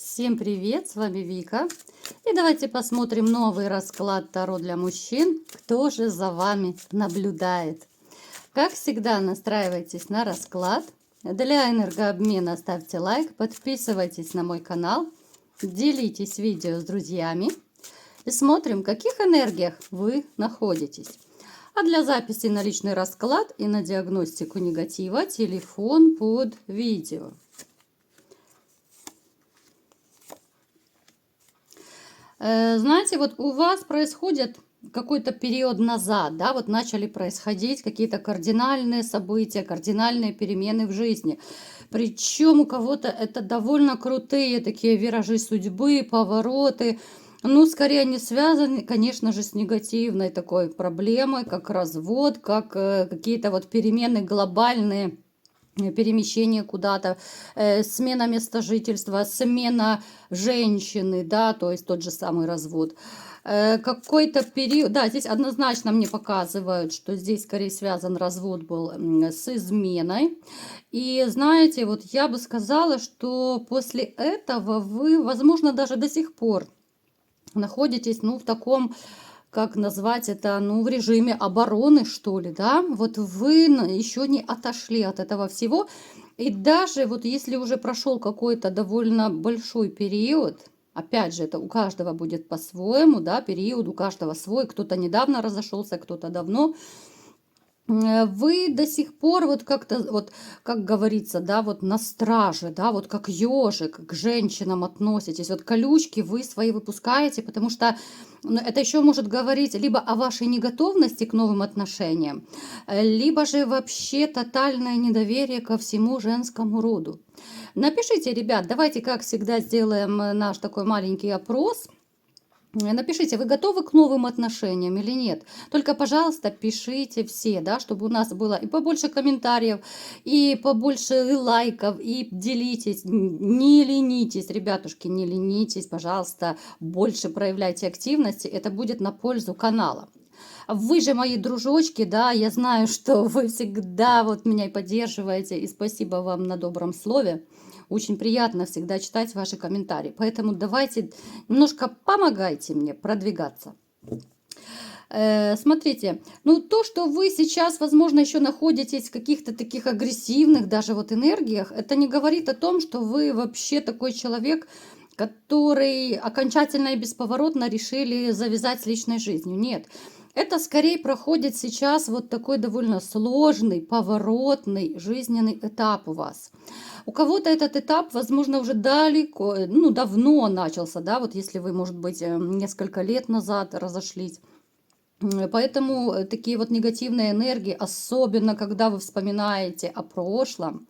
Всем привет, с вами Вика. И давайте посмотрим новый расклад Таро для мужчин. Кто же за вами наблюдает? Как всегда, настраивайтесь на расклад. Для энергообмена ставьте лайк, подписывайтесь на мой канал, делитесь видео с друзьями. И смотрим, в каких энергиях вы находитесь. А для записи на личный расклад и на диагностику негатива телефон под видео. Знаете, вот у вас происходит какой-то период назад, да, вот начали происходить какие-то кардинальные события, кардинальные перемены в жизни. Причем у кого-то это довольно крутые такие виражи судьбы, повороты. Ну, скорее они связаны, конечно же, с негативной такой проблемой, как развод, как какие-то вот перемены глобальные, перемещение куда-то, смена места жительства, смена женщины, да, то есть тот же самый развод. Какой-то период, да, здесь однозначно мне показывают, что здесь скорее связан развод был с изменой. И знаете, вот я бы сказала, что после этого вы, возможно, даже до сих пор находитесь, ну, в таком, как назвать это, ну, в режиме обороны, что ли, да, вот вы еще не отошли от этого всего, и даже вот если уже прошел какой-то довольно большой период, опять же, это у каждого будет по-своему, да, период у каждого свой, кто-то недавно разошелся, кто-то давно, вы до сих пор вот как-то, вот, как говорится, да, вот на страже, да, вот как ежик к женщинам относитесь, вот колючки вы свои выпускаете, потому что это еще может говорить либо о вашей неготовности к новым отношениям, либо же вообще тотальное недоверие ко всему женскому роду. Напишите, ребят, давайте, как всегда, сделаем наш такой маленький опрос. Напишите, вы готовы к новым отношениям или нет. Только, пожалуйста, пишите все, да, чтобы у нас было и побольше комментариев, и побольше лайков, и делитесь. Не ленитесь, ребятушки, не ленитесь, пожалуйста, больше проявляйте активности. Это будет на пользу канала. Вы же мои дружочки, да, я знаю, что вы всегда вот меня и поддерживаете, и спасибо вам на добром слове. Очень приятно всегда читать ваши комментарии. Поэтому давайте немножко помогайте мне продвигаться. Смотрите, ну то, что вы сейчас, возможно, еще находитесь в каких-то таких агрессивных даже вот энергиях, это не говорит о том, что вы вообще такой человек, который окончательно и бесповоротно решили завязать с личной жизнью. Нет. Это скорее проходит сейчас вот такой довольно сложный, поворотный жизненный этап у вас. У кого-то этот этап, возможно, уже далеко, ну, давно начался, да, вот если вы, может быть, несколько лет назад разошлись. Поэтому такие вот негативные энергии, особенно когда вы вспоминаете о прошлом,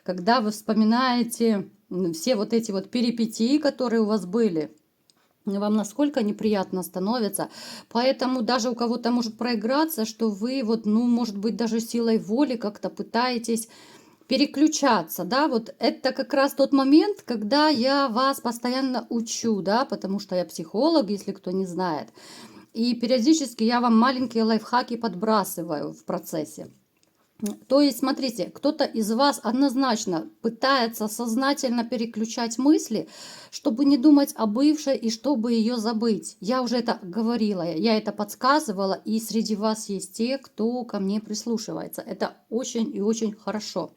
когда вы вспоминаете все вот эти вот перипетии, которые у вас были, вам насколько неприятно становится. Поэтому даже у кого-то может проиграться, что вы вот, ну, может быть, даже силой воли как-то пытаетесь переключаться, да, вот это как раз тот момент, когда я вас постоянно учу, да, потому что я психолог, если кто не знает, и периодически я вам маленькие лайфхаки подбрасываю в процессе. То есть, смотрите, кто-то из вас однозначно пытается сознательно переключать мысли, чтобы не думать о бывшей и чтобы ее забыть. Я уже это говорила, я это подсказывала, и среди вас есть те, кто ко мне прислушивается. Это очень и очень хорошо.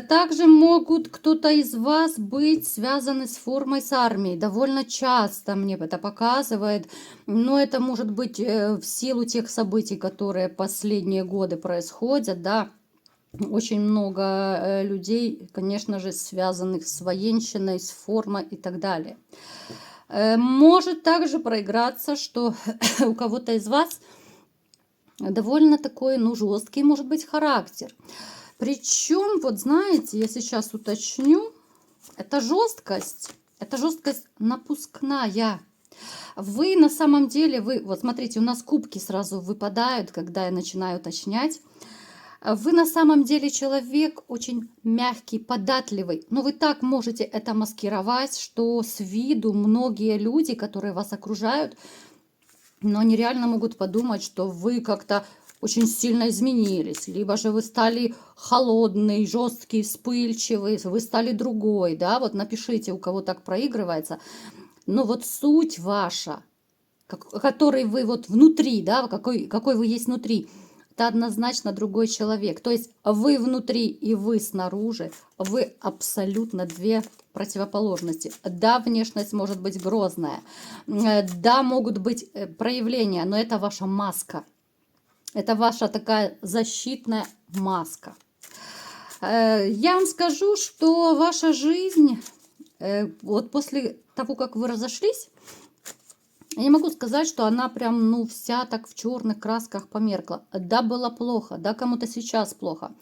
Также могут кто-то из вас быть связаны с формой с армией. Довольно часто мне это показывает. Но это может быть в силу тех событий, которые последние годы происходят, да. Очень много людей, конечно же, связанных с военщиной, с формой и так далее. Может также проиграться, что у кого-то из вас довольно такой, ну, жесткий, может быть, характер. Причем, вот знаете, я сейчас уточню, это жесткость напускная. Вы на самом деле, вы, вот смотрите, у нас кубки сразу выпадают, когда я начинаю уточнять. Вы на самом деле человек очень мягкий, податливый, но вы так можете это маскировать, что с виду многие люди, которые вас окружают, но они реально могут подумать, что вы как-то очень сильно изменились, либо же вы стали холодный, жесткий, вспыльчивый, вы стали другой, да, вот напишите, у кого так проигрывается. Но вот суть ваша, который вы вот внутри, да, какой вы есть внутри, это однозначно другой человек. То есть вы внутри и вы снаружи, вы абсолютно две противоположности. Да, внешность может быть грозная, да, могут быть проявления, но это ваша маска. Это ваша такая защитная маска. Я вам скажу, что ваша жизнь, вот после того, как вы разошлись, я не могу сказать, что она прям, ну, вся так в черных красках померкла. Да, было плохо, да, кому-то сейчас плохо.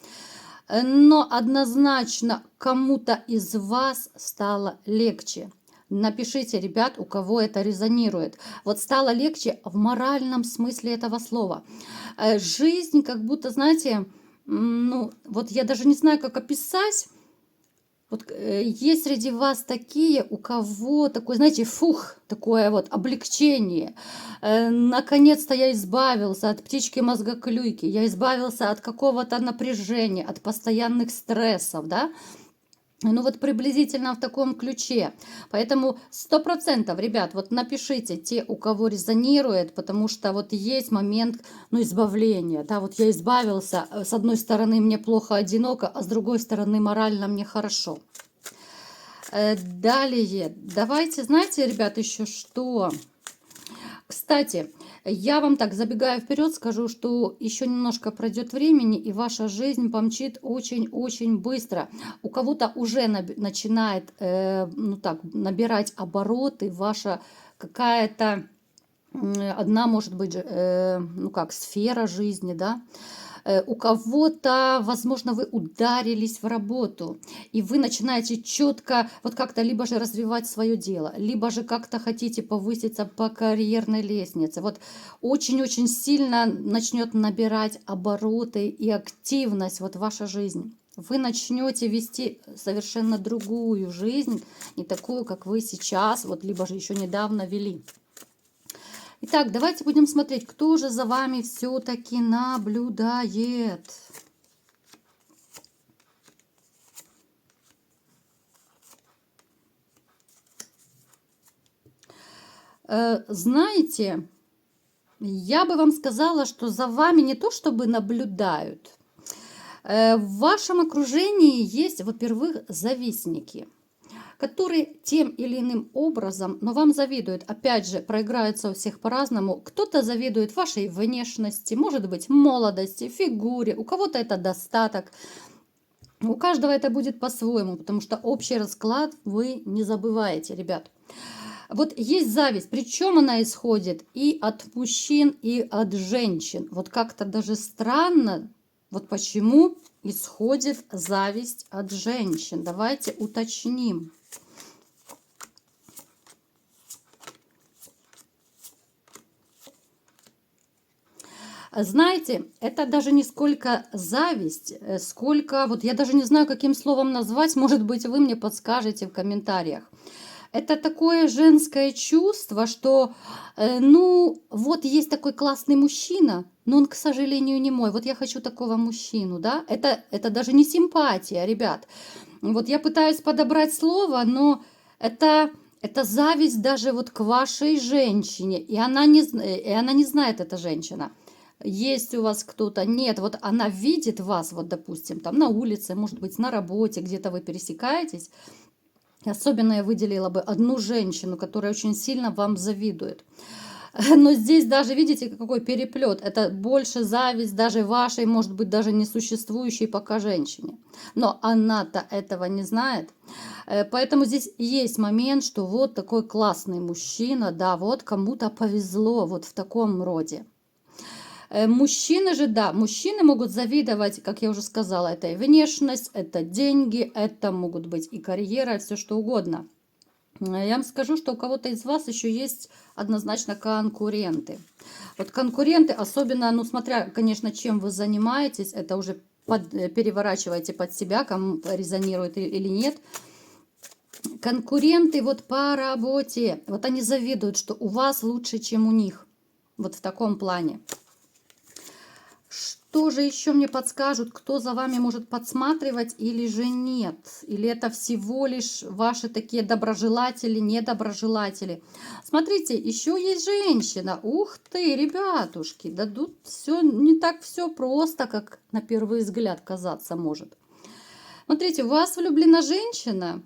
Но однозначно кому-то из вас стало легче. Напишите, ребят, у кого это резонирует. Вот стало легче в моральном смысле этого слова. Жизнь как будто, знаете, ну, вот я даже не знаю, как описать. Вот есть среди вас такие, у кого такое, знаете, фух, такое вот облегчение. Наконец-то я избавился от птички мозгоклюйки, я избавился от какого-то напряжения, от постоянных стрессов, да. Ну вот приблизительно в таком ключе. Поэтому 100%, ребят, вот напишите те, у кого резонирует, потому что вот есть момент, ну, избавления. Да, вот я избавился, с одной стороны мне плохо, одиноко, а с другой стороны морально мне хорошо. Далее, давайте, знаете, ребят, еще что... Кстати, я вам так, забегая вперед, скажу, что еще немножко пройдет времени, и ваша жизнь помчит очень-очень быстро. У кого-то уже начинает, ну так, набирать обороты ваша какая-то одна, может быть, ну как, сфера жизни, да. У кого-то, возможно, вы ударились в работу, и вы начинаете четко вот как-то либо же развивать свое дело, либо же как-то хотите повыситься по карьерной лестнице. Вот очень-очень сильно начнет набирать обороты и активность вот ваша жизнь. Вы начнете вести совершенно другую жизнь, не такую, как вы сейчас, вот либо же еще недавно вели. Итак, давайте будем смотреть, кто же за вами все-таки наблюдает. Знаете, я бы вам сказала, что за вами не то чтобы наблюдают. В вашем окружении есть, во-первых, завистники, которые тем или иным образом, но вам завидуют. Опять же, проиграются у всех по-разному. Кто-то завидует вашей внешности, может быть, молодости, фигуре. У кого-то это достаток. У каждого это будет по-своему, потому что общий расклад вы не забываете, ребят. Вот есть зависть, причем она исходит и от мужчин, и от женщин. Вот как-то даже странно, вот почему исходит зависть от женщин. Давайте уточним. Знаете, это даже не сколько зависть, сколько, вот я даже не знаю, каким словом назвать, может быть, вы мне подскажете в комментариях. Это такое женское чувство, что, ну, вот есть такой классный мужчина, но он, к сожалению, не мой. Вот я хочу такого мужчину, да? Это даже не симпатия, ребят. Вот я пытаюсь подобрать слово, но это зависть даже вот к вашей женщине. И она не знает, эта женщина. Есть у вас кто-то? Нет, вот она видит вас, вот, допустим, там на улице, может быть, на работе, где-то вы пересекаетесь. Особенно я выделила бы одну женщину, которая очень сильно вам завидует. Но здесь даже, видите, какой переплет. Это больше зависть даже вашей, может быть, даже не существующей пока женщине. Но она-то этого не знает. Поэтому здесь есть момент, что вот такой классный мужчина, да, вот кому-то повезло вот в таком роде. Мужчины же, да, мужчины могут завидовать, как я уже сказала, это и внешность, это деньги, это могут быть и карьера, все что угодно. Я вам скажу, что у кого-то из вас еще есть однозначно конкуренты. Вот конкуренты, особенно, ну, смотря, конечно, чем вы занимаетесь, это уже переворачивайте под себя, кому резонирует или нет. Конкуренты вот по работе, вот они завидуют, что у вас лучше, чем у них. Вот в таком плане. что же еще мне подскажут, кто за вами может подсматривать или же нет? Или это всего лишь ваши такие доброжелатели, недоброжелатели? Смотрите, еще есть женщина. Ух ты, ребятушки, да тут все не так все просто, как на первый взгляд казаться может. Смотрите, у вас влюблена женщина,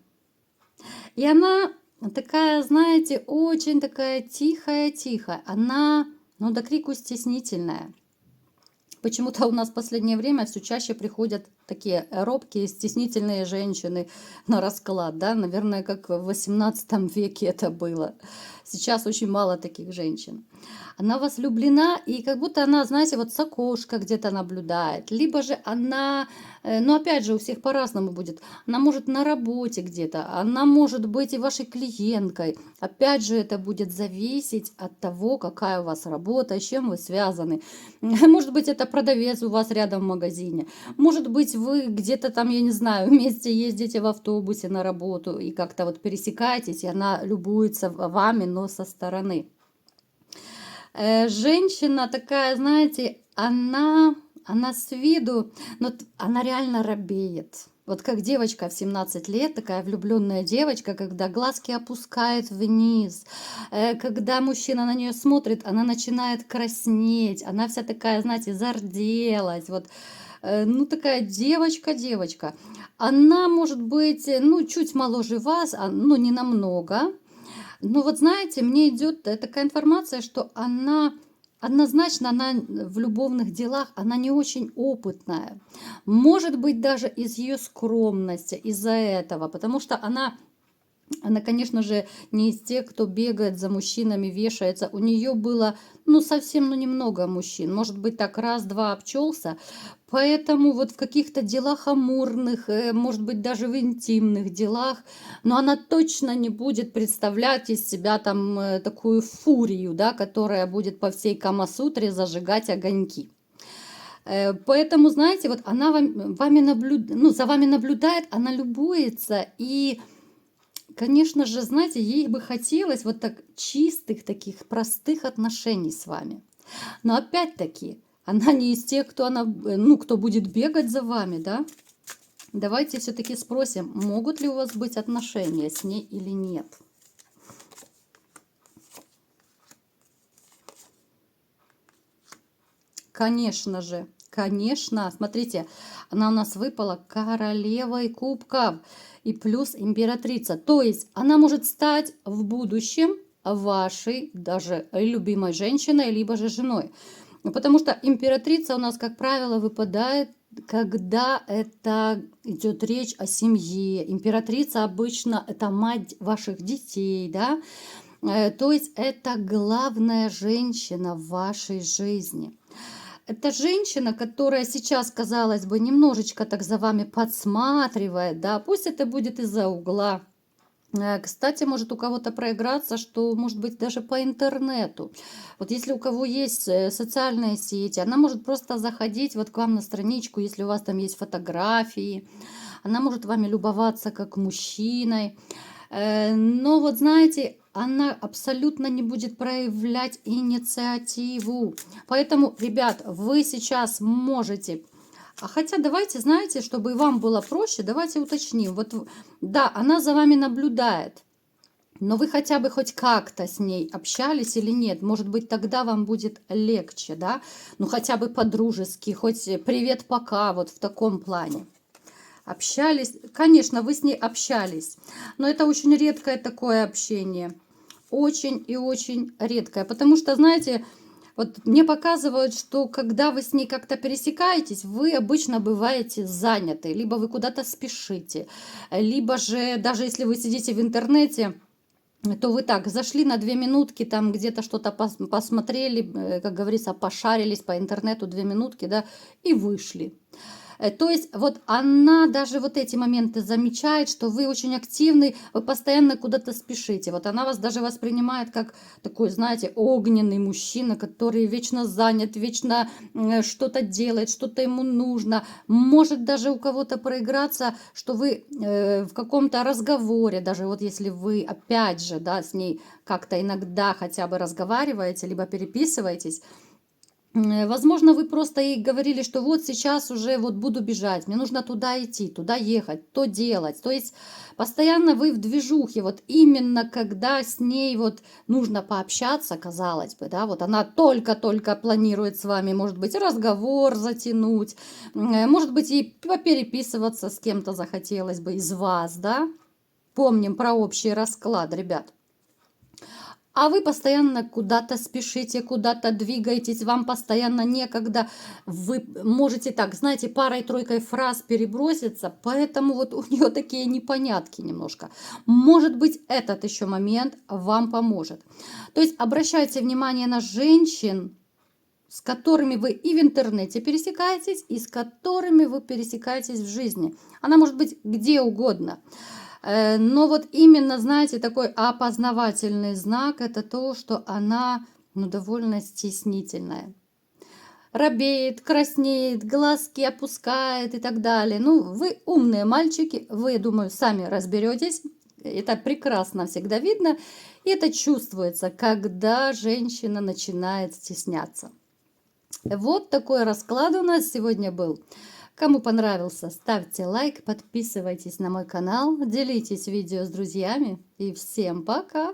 и она такая, знаете, очень такая тихая-тихая. Она, ну, до крику стеснительная. Почему-то у нас в последнее время все чаще приходят такие робкие, стеснительные женщины на расклад, да, наверное, как в XVIII веке это было. Сейчас очень мало таких женщин. Она в вас влюблена, и как будто она, знаете, вот с окошка где-то наблюдает. Либо же она, ну опять же, у всех по-разному будет. Она может на работе где-то, она может быть и вашей клиенткой. Опять же, это будет зависеть от того, какая у вас работа, с чем вы связаны. Может быть, это продавец у вас рядом в магазине. Может быть, вы где-то там, я не знаю, вместе ездите в автобусе на работу и как-то вот пересекаетесь, и она любуется вами, но со стороны. Женщина такая, знаете, она с виду, но она реально робеет. Вот как девочка в 17 лет, такая влюбленная девочка, когда глазки опускает вниз, когда мужчина на нее смотрит, она начинает краснеть, она вся такая, знаете, зарделась, вот, ну такая девочка-девочка. Она может быть, ну, чуть моложе вас, ну, не намного. Но вот знаете, мне идет такая информация, что она однозначно, она в любовных делах, она не очень опытная. Может быть, даже из ее скромности, из-за этого, потому что она, конечно же, не из тех, кто бегает за мужчинами, вешается. У нее было, ну, совсем, ну, немного мужчин. Может быть, так раз-два обчелся. Поэтому вот в каких-то делах амурных, может быть, даже в интимных делах, но она точно не будет представлять из себя там такую фурию, да, которая будет по всей Камасутре зажигать огоньки. Поэтому, знаете, вот она ну, за вами наблюдает, она любуется, и конечно же, знаете, ей бы хотелось вот так чистых, таких простых отношений с вами. Но опять-таки, она не из тех, кто будет бегать за вами, да? Давайте все-таки спросим, могут ли у вас быть отношения с ней или нет. Конечно же, конечно. Смотрите, она у нас выпала королевой кубков и плюс императрица. То есть она может стать в будущем вашей даже любимой женщиной, либо же женой. Потому что императрица у нас, как правило, выпадает, когда это идет речь о семье. Императрица обычно это мать ваших детей, да. То есть это главная женщина в вашей жизни. Это женщина, которая сейчас, казалось бы, немножечко так за вами подсматривает, да, пусть это будет из-за угла. Кстати, может у кого-то проиграться, что может быть даже по интернету. Вот если у кого есть социальные сети, она может просто заходить вот к вам на страничку, если у вас там есть фотографии, она может вами любоваться как мужчиной. Но вот знаете, она абсолютно не будет проявлять инициативу. Поэтому, ребят, вы сейчас можете... Хотя давайте, знаете, чтобы и вам было проще, давайте уточним. Вот да, она за вами наблюдает, но вы хотя бы хоть как-то с ней общались или нет? Может быть, тогда вам будет легче, да? Ну хотя бы по-дружески, хоть привет, пока, вот в таком плане. Общались, конечно, вы с ней общались, но это очень редкое такое общение. Очень и очень редкое, потому что, знаете, вот мне показывают, что когда вы с ней как-то пересекаетесь, вы обычно бываете заняты, либо вы куда-то спешите, либо же даже если вы сидите в интернете, то вы так зашли на 2 минутки, там где-то что-то посмотрели, как говорится, пошарились по интернету 2 минутки, да, и вышли. То есть вот она даже вот эти моменты замечает, что вы очень активны, вы постоянно куда-то спешите. Вот она вас даже воспринимает как такой, знаете, огненный мужчина, который вечно занят, вечно что-то делает, что-то ему нужно. Может даже у кого-то проиграться, что вы в каком-то разговоре, даже вот если вы опять же, да, с ней как-то иногда хотя бы разговариваете, либо переписываетесь, Возможно, вы просто ей говорили, что вот сейчас уже вот буду бежать, мне нужно туда идти, туда ехать, то делать. То есть постоянно вы в движухе, вот именно когда с ней вот нужно пообщаться, казалось бы, да, вот она только-только планирует с вами, может быть, разговор затянуть, может быть, ей попереписываться с кем-то захотелось бы из вас, да. Помним про общий расклад, ребят. А вы постоянно куда-то спешите, куда-то двигаетесь, вам постоянно некогда. Вы можете так, знаете, парой-тройкой фраз переброситься, поэтому вот у нее такие непонятки немножко. Может быть, этот еще момент вам поможет. То есть обращайте внимание на женщин, с которыми вы и в интернете пересекаетесь, и с которыми вы пересекаетесь в жизни. Она может быть где угодно. Но вот именно, знаете, такой опознавательный знак – это то, что она, ну, довольно стеснительная. Робеет, краснеет, глазки опускает и так далее. Ну, вы умные мальчики, вы, думаю, сами разберетесь. Это прекрасно всегда видно. И это чувствуется, когда женщина начинает стесняться. Вот такой расклад у нас сегодня был. Кому понравился, ставьте лайк, подписывайтесь на мой канал, делитесь видео с друзьями и всем пока!